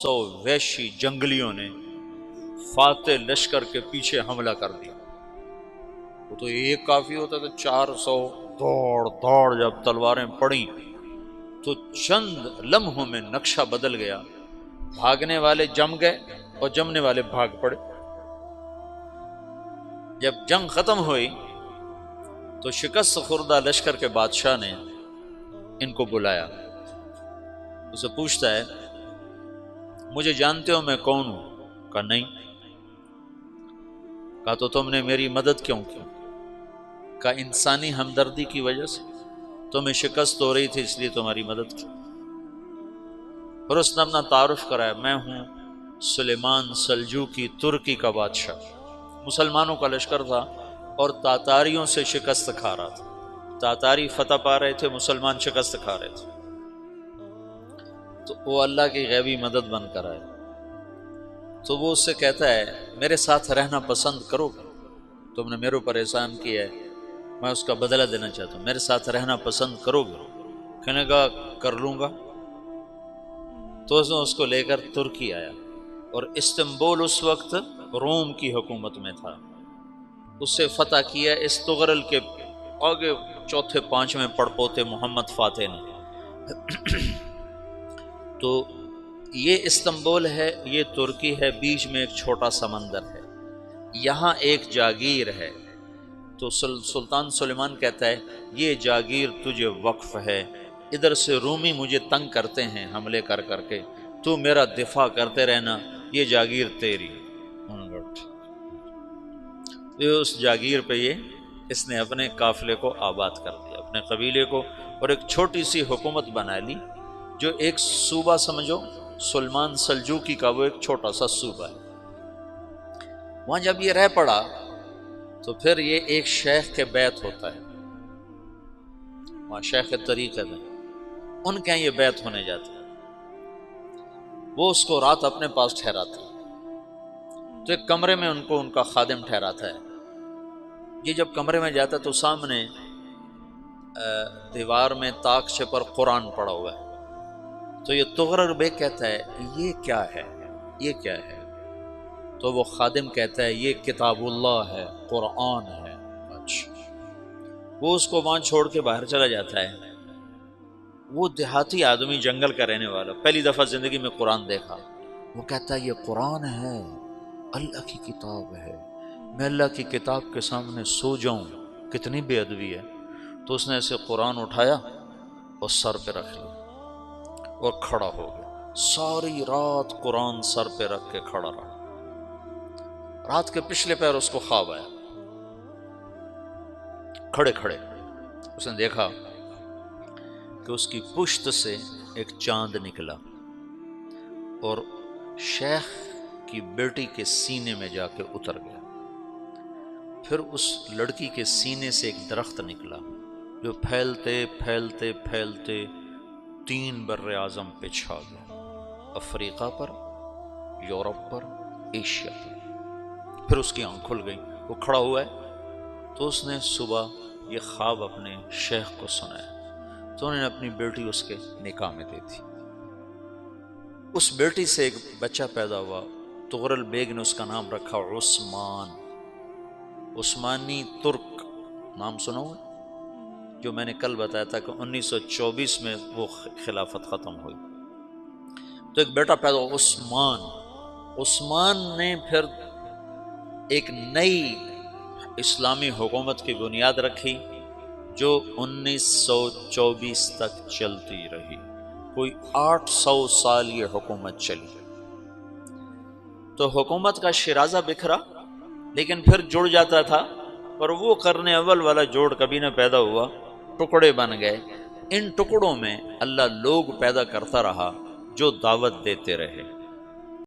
100 وحشی جنگلیوں نے فاتح لشکر کے پیچھے حملہ کر دیا۔ وہ تو ایک کافی ہوتا تھا، 400 دوڑ دوڑ جب تلواریں پڑیں تو چند لمحوں میں نقشہ بدل گیا، بھاگنے والے جم گئے اور جمنے والے بھاگ پڑے۔ جب جنگ ختم ہوئی تو شکست خوردہ لشکر کے بادشاہ نے ان کو بلایا، اسے پوچھتا ہے مجھے جانتے ہو میں کون ہوں؟ کہا نہیں۔ کہا تو تم نے میری مدد کیوں کی؟ کہا انسانی ہمدردی کی وجہ سے، تمہیں شکست ہو رہی تھی اس لیے تمہاری مدد کی۔ پھر اس نے اپنا تعارف کرایا، میں ہوں سلیمان سلجوقی ترکی کا بادشاہ۔ مسلمانوں کا لشکر تھا اور تاتاریوں سے شکست کھا رہا تھا، تاتاری فتح پا رہے تھے، مسلمان شکست کھا رہے تھے۔ تو وہ اللہ کی غیبی مدد بن کر آئے۔ تو وہ اس سے کہتا ہے میرے ساتھ رہنا پسند کرو گے؟ تم نے میرے اوپر احسان کیا ہے، میں اس کا بدلہ دینا چاہتا ہوں، میرے ساتھ رہنا پسند کرو گے؟ کہنے کا کر لوں گا۔ تو اس نے اس کو لے کر ترکی آیا، اور استنبول اس وقت روم کی حکومت میں تھا، اس سے فتح کیا اس تغرل کے آگے چوتھے پانچویں پڑپوتے محمد فاتح نے۔ تو یہ استنبول ہے، یہ ترکی ہے، بیچ میں ایک چھوٹا سمندر ہے، یہاں ایک جاگیر ہے۔ تو سلطان سلیمان کہتا ہے یہ جاگیر تجھے وقف ہے، ادھر سے رومی مجھے تنگ کرتے ہیں حملے کر کر کے، تو میرا دفاع کرتے رہنا، یہ جاگیر تیری۔ اس جاگیر پہ اس نے اپنے قافلے کو آباد کر دیا، اپنے قبیلے کو، اور ایک چھوٹی سی حکومت بنا لی، جو ایک صوبہ سمجھو سلمان سلجوقی کا، وہ ایک چھوٹا سا صوبہ ہے۔ وہاں جب یہ رہ پڑا تو پھر یہ ایک شیخ کے بیت ہوتا ہے، وہاں شیخ طریقت ہے، ان کے یہ بیت ہونے جاتا ہے، وہ اس کو رات اپنے پاس ٹھہراتا ہے، تو ایک کمرے میں ان کو ان کا خادم ٹھہراتا ہے۔ یہ جب کمرے میں جاتا ہے تو سامنے دیوار میں طاقچے پر قرآن پڑا ہوا ہے، تو یہ تغرل بیگ کہتا ہے یہ کیا ہے، یہ کیا ہے؟ تو وہ خادم کہتا ہے یہ کتاب اللہ ہے، قرآن ہے۔ اچھا، وہ اس کو وہاں چھوڑ کے باہر چلا جاتا ہے۔ وہ دیہاتی آدمی، جنگل کا رہنے والا، پہلی دفعہ زندگی میں قرآن دیکھا، وہ کہتا ہے یہ قرآن ہے، اللہ کی کتاب ہے، میں اللہ کی کتاب کے سامنے سو جاؤں، کتنی بے ادبی ہے۔ تو اس نے ایسے قرآن اٹھایا اور سر پہ رکھ لیا اور کھڑا ہو گیا، ساری رات قرآن سر پہ رکھ کے کھڑا رہا۔ رات کے پچھلے پہر اس کو خواب آیا، کھڑے کھڑے اس نے دیکھا کہ اس کی پشت سے ایک چاند نکلا اور شیخ کی بیٹی کے سینے میں جا کے اتر گیا۔ پھر اس لڑکی کے سینے سے ایک درخت نکلا جو پھیلتے پھیلتے پھیلتے 3 بر اعظم پہ چھا گیا، افریقہ پر، یورپ پر، ایشیا پر۔ پھر اس کی آنکھ کھل گئی، وہ کھڑا ہوا ہے، تو اس نے صبح یہ خواب اپنے شیخ کو سنایا، تو انہوں نے اپنی بیٹی اس کے نکاح میں دے دی۔ اس بیٹی سے ایک بچہ پیدا ہوا، تغرل بیگ نے اس کا نام رکھا عثمان، عثمانی ترک نام سنا ہوا، جو میں نے کل بتایا تھا کہ 1924 میں وہ خلافت ختم ہوئی۔ تو ایک بیٹا پیدا ہوا عثمان۔ عثمان نے پھر ایک نئی اسلامی حکومت کی بنیاد رکھی جو 1924 تک چلتی رہی، کوئی 800 سال یہ حکومت چلی۔ تو حکومت کا شیرازہ بکھرا لیکن پھر جڑ جاتا تھا، پر وہ قرن اول والا جوڑ کبھی نہ پیدا ہوا، ٹکڑے بن گئے۔ ان ٹکڑوں میں اللہ لوگ پیدا کرتا رہا جو دعوت دیتے رہے۔